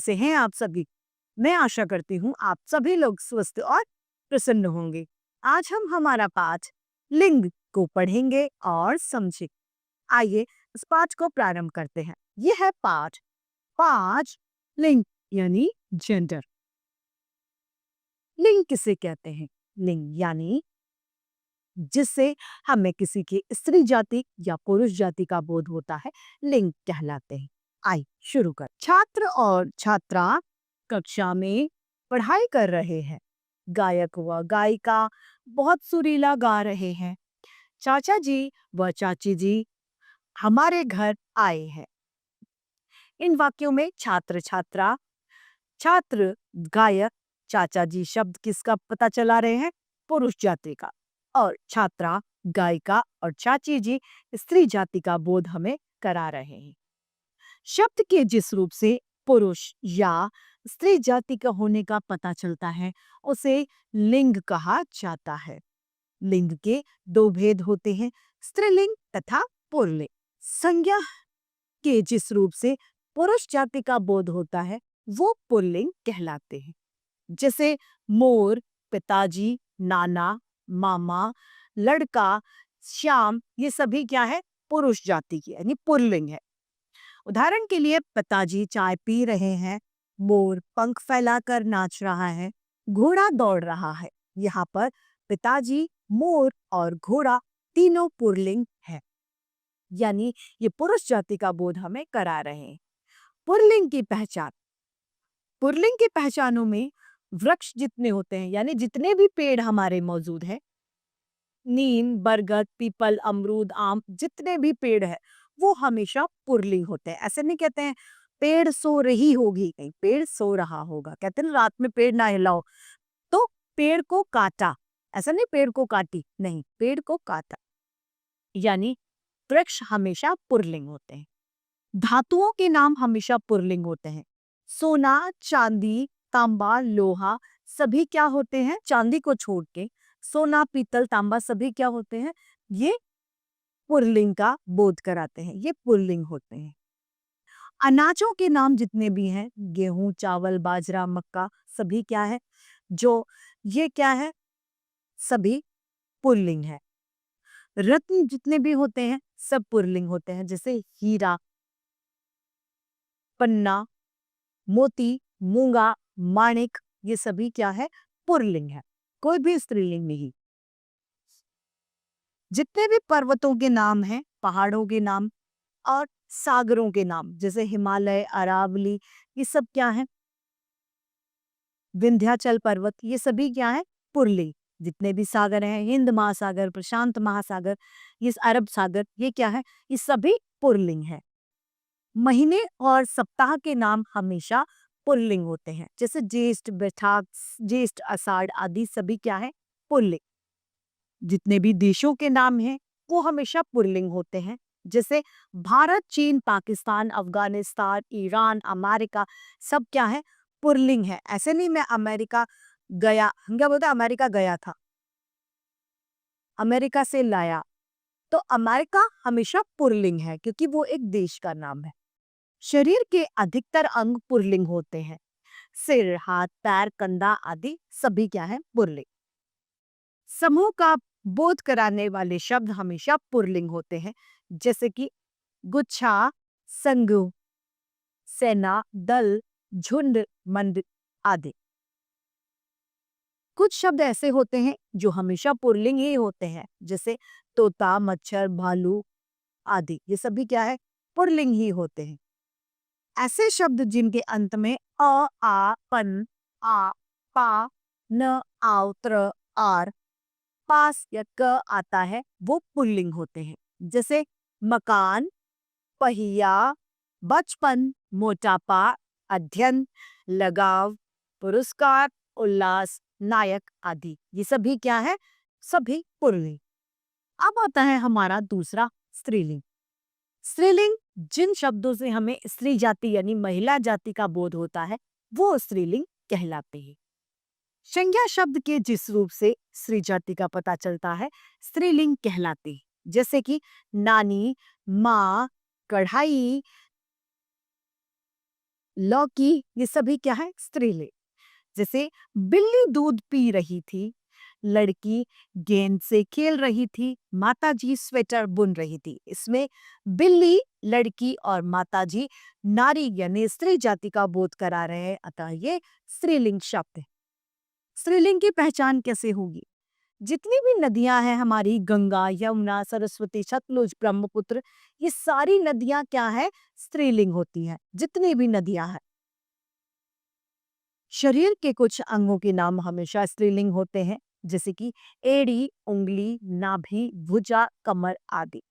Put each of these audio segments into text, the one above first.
कैसे हैं आप सभी? मैं आशा करती हूँ आप सभी लोग स्वस्थ और प्रसन्न होंगे। आज हम हमारा पाठ लिंग को पढ़ेंगे और समझें। आइए इस पाठ को प्रारंभ करते हैं। यह है पाठ 5 लिंग यानी जेंडर। लिंग किसे कहते हैं? लिंग यानी जिससे हमें किसी की स्त्री जाति या पुरुष जाति का बोध होता है, लिंग कहलाते हैं। आइए शुरू कर। छात्र और छात्रा कक्षा में पढ़ाई कर रहे हैं। गायक व गायिका बहुत सुरीला गा रहे हैं। चाचा जी व चाची जी हमारे घर आए हैं। इन वाक्यों में छात्र छात्रा, छात्र गायक, चाचा जी शब्द किसका पता चला रहे हैं? पुरुष जाति का। और छात्रा गायिका और चाची जी स्त्री जाति का बोध हमें करा रहे हैं। शब्द के जिस रूप से पुरुष या स्त्री जाति का होने का पता चलता है उसे लिंग कहा जाता है। लिंग के दो भेद होते हैं, स्त्रीलिंग तथा पुल्लिंग। संज्ञा के जिस रूप से पुरुष जाति का बोध होता है वो पुल्लिंग कहलाते हैं। जैसे मोर, पिताजी, नाना, मामा, लड़का, श्याम, ये सभी क्या है? पुरुष जाति की यानी पुल्लिंग है। उदाहरण के लिए पिताजी चाय पी रहे हैं, मोर पंख फैलाकर नाच रहा है, घोड़ा दौड़ रहा है। यहाँ पर पिताजी, मोर और घोड़ा तीनों पुल्लिंग है, यानी ये पुरुष जाति का बोध हमें करा रहे हैं। पुल्लिंग की पहचान। पुल्लिंग की पहचानों में वृक्ष जितने होते हैं यानी जितने भी पेड़ हमारे मौजूद हैं, नीम, बरगद, पीपल, अमरूद, आम, जितने भी पेड़ है वो हमेशा पुल्लिंग होते हैं। ऐसे नहीं कहते हैं पेड़ सो रही होगी, नहीं, पेड़ सो रहा होगा। कहते हैं रात में पेड़ ना हिलाओ, तो पेड़ को काटा, ऐसा नहीं पेड़ को काटी, नहीं, पेड़ को काटा, यानी वृक्ष हमेशा पुल्लिंग होते हैं। धातुओं के नाम हमेशा पुल्लिंग होते हैं। सोना, चांदी, तांबा, लोहा सभी क्या होते हैं? चांदी को छोड़ के सोना, पीतल, तांबा सभी क्या होते हैं? ये पुल्लिंग का बोध कराते हैं, ये पुल्लिंग होते हैं। अनाजों के नाम जितने भी हैं, गेहूं, चावल, बाजरा, मक्का, सभी क्या है? जो ये क्या है? सभी पुल्लिंग है। रत्न जितने भी होते हैं सब पुल्लिंग होते हैं, जैसे हीरा, पन्ना, मोती, मूंगा, माणिक, ये सभी क्या है? पुल्लिंग है, कोई भी स्त्रीलिंग नहीं। जितने भी पर्वतों के नाम हैं, पहाड़ों के नाम और सागरों के नाम, जैसे हिमालय, अरावली, ये सब क्या है? विंध्याचल पर्वत, ये सभी क्या है? पुल्लिंग। जितने भी सागर हैं, हिंद महासागर, प्रशांत महासागर, ये अरब सागर, ये क्या है? ये सभी पुल्लिंग है। महीने और सप्ताह के नाम हमेशा पुल्लिंग होते हैं, जैसे ज्येष्ठ, बैसाख, ज्येष्ठ, आषाढ़ आदि सभी क्या है? पुल्लिंग। जितने भी देशों के नाम हैं वो हमेशा पुल्लिंग होते हैं, जैसे भारत, चीन, पाकिस्तान, अफगानिस्तान, ईरान, अमेरिका, सब क्या है? पुल्लिंग है। ऐसे नहीं मैं अमेरिका गया, हम क्या बोलते हैं? अमेरिका गया था, अमेरिका से लाया, तो अमेरिका हमेशा पुल्लिंग है क्योंकि वो एक देश का नाम है। शरीर के अधिकतर अंग पुल्लिंग होते हैं, सिर, हाथ, पैर, कंधा आदि सभी क्या है? पुल्लिंग। समूह का बोध कराने वाले शब्द हमेशा पुल्लिंग होते हैं, जैसे कि गुच्छा, संघ, सेना, दल, झुंड, मंड आदि। कुछ शब्द ऐसे होते हैं जो हमेशा पुल्लिंग ही होते हैं, जैसे तोता, मच्छर, भालू आदि, ये सभी क्या है? पुल्लिंग ही होते हैं। ऐसे शब्द जिनके अंत में अ, आ, पन, आ, पा, न, आव, त्र, आर, पास या क आता है वो पुल्लिंग होते हैं, जैसे मकान, पहिया, बचपन, मोटापा, अध्ययन, लगाव, पुरस्कार, उल्लास, नायक आदि, ये सभी क्या है? सभी पुल्लिंग। अब आता है हमारा दूसरा स्त्रीलिंग। स्त्रीलिंग जिन शब्दों से हमें स्त्री जाति यानी महिला जाति का बोध होता है वो स्त्रीलिंग कहलाते हैं। संज्ञा शब्द के जिस रूप से स्त्री जाति का पता चलता है स्त्रीलिंग कहलाते हैं, जैसे कि नानी, माँ, कढ़ाई, लौकी, ये सभी क्या है? स्त्रीलिंग। जैसे बिल्ली दूध पी रही थी, लड़की गेंद से खेल रही थी, माताजी स्वेटर बुन रही थी। इसमें बिल्ली, लड़की और माताजी नारी यानी स्त्री जाति का बोध करा रहे हैं, अतः ये स्त्रीलिंग शब्द है। स्त्रीलिंग की पहचान कैसे होगी? जितनी भी नदियां हैं हमारी, गंगा, यमुना, सरस्वती, सतलुज, ब्रह्मपुत्र, ये सारी नदियां क्या है? स्त्रीलिंग होती हैं। जितनी भी नदियां हैं, शरीर के कुछ अंगों के नाम हमेशा स्त्रीलिंग होते हैं, जैसे कि एड़ी, उंगली, नाभि, भुजा, कमर आदि।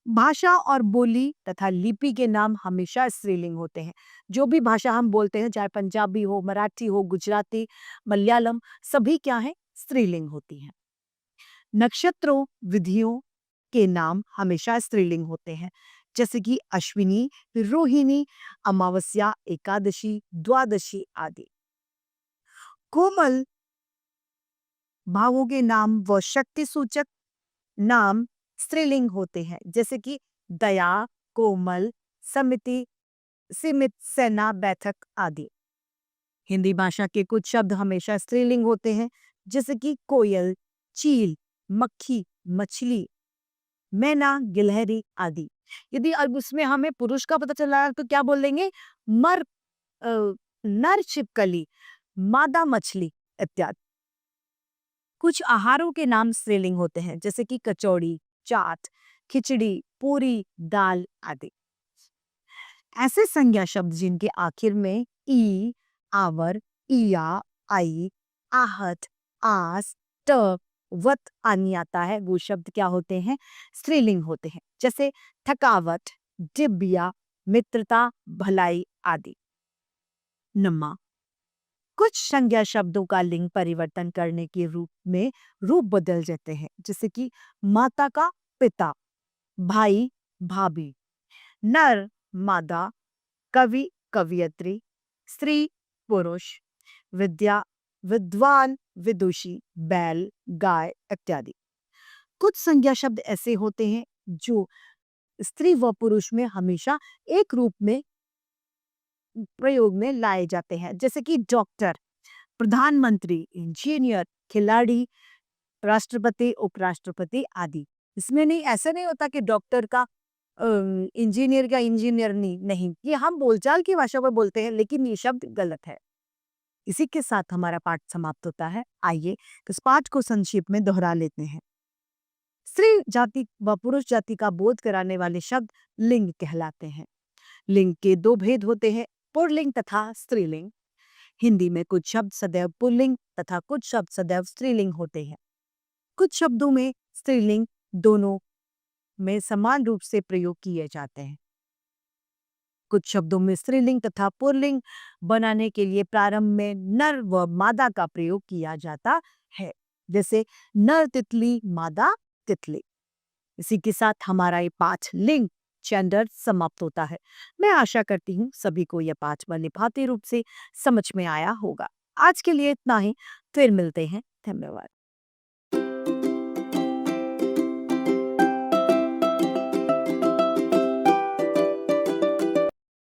भाषा और बोली तथा लिपि के नाम हमेशा स्त्रीलिंग होते हैं। जो भी भाषा हम बोलते हैं, चाहे पंजाबी हो, मराठी हो, गुजराती, मलयालम, सभी क्या है? स्त्रीलिंग होती हैं। नक्षत्रों, विधियों के नाम हमेशा स्त्रीलिंग होते हैं, जैसे कि अश्विनी, रोहिणी, अमावस्या, एकादशी, द्वादशी आदि। कोमल भावों के नाम व शक्ति सूचक नाम स्त्रीलिंग होते हैं, जैसे कि दया, कोमल, समिति, सीमित, सेना, बैठक आदि। हिंदी भाषा के कुछ शब्द हमेशा स्त्रीलिंग होते हैं, जैसे कि कोयल, चील, मक्खी, मछली, मैना, गिलहरी आदि। यदि अब उसमें हमें पुरुष का पता चला तो क्या बोल देंगे? मर नर छिपकली, मादा मछली इत्यादि। कुछ आहारों के नाम स्त्रीलिंग होते हैं, जैसे कि कचौड़ी, चाट, खिचड़ी, पूरी, दाल आदि। ऐसे संज्ञा शब्द जिनके आखिर में ई, आवर, इया, आई, आहट, आस, ट, वत आनी आता है, वो शब्द क्या होते हैं? स्त्रीलिंग होते हैं, जैसे थकावट, डिबिया, मित्रता, भलाई आदि। नमा, कुछ संज्ञा शब्दों का लिंग परिवर्तन करने के रूप में रूप बदल जाते हैं, जैसे कि माता का पिता, भाई, भाभी, नर, मादा, कवि, कवियत्री, स्त्री, पुरुष, विद्या, विद्वान, विदुषी, बैल, गाय इत्यादि। कुछ संज्ञा शब्द ऐसे होते हैं जो स्त्री व पुरुष में हमेशा एक रूप में प्रयोग में लाए जाते हैं, जैसे कि डॉक्टर, प्रधानमंत्री, इंजीनियर, खिलाड़ी, राष्ट्रपति, उपराष्ट्रपति आदि। इसमें नहीं, ऐसा नहीं होता कि डॉक्टर का इंजीनियर का इंजीनियर नहीं, नहीं, ये हम बोलचाल की भाषा में बोलते हैं, लेकिन ये शब्द गलत है। इसी के साथ हमारा पाठ समाप्त होता है। आइए इस पाठ को संक्षेप में दोहरा लेते हैं। स्त्री जाति व पुरुष जाति का बोध कराने वाले शब्द लिंग कहलाते हैं। लिंग के दो भेद होते हैं, पुल्लिंग तथा स्त्रीलिंग। हिंदी में कुछ शब्द सदैव पुल्लिंग तथा कुछ शब्द सदैव स्त्रीलिंग होते हैं। कुछ शब्दों में स्त्रीलिंग दोनों में समान रूप से प्रयोग किए जाते हैं। कुछ शब्दों में स्त्रीलिंग तथा पुल्लिंग बनाने के लिए प्रारंभ में नर व मादा का प्रयोग किया जाता है, जैसे नर तितली, मादा तितली। इसी के साथ हमारा ये पाठ लिंग जेंडर समाप्त होता है। मैं आशा करती हूँ सभी को यह पाठ निभाते रूप से समझ में आया होगा। आज के लिए इतना ही, फिर मिलते हैं। धन्यवाद।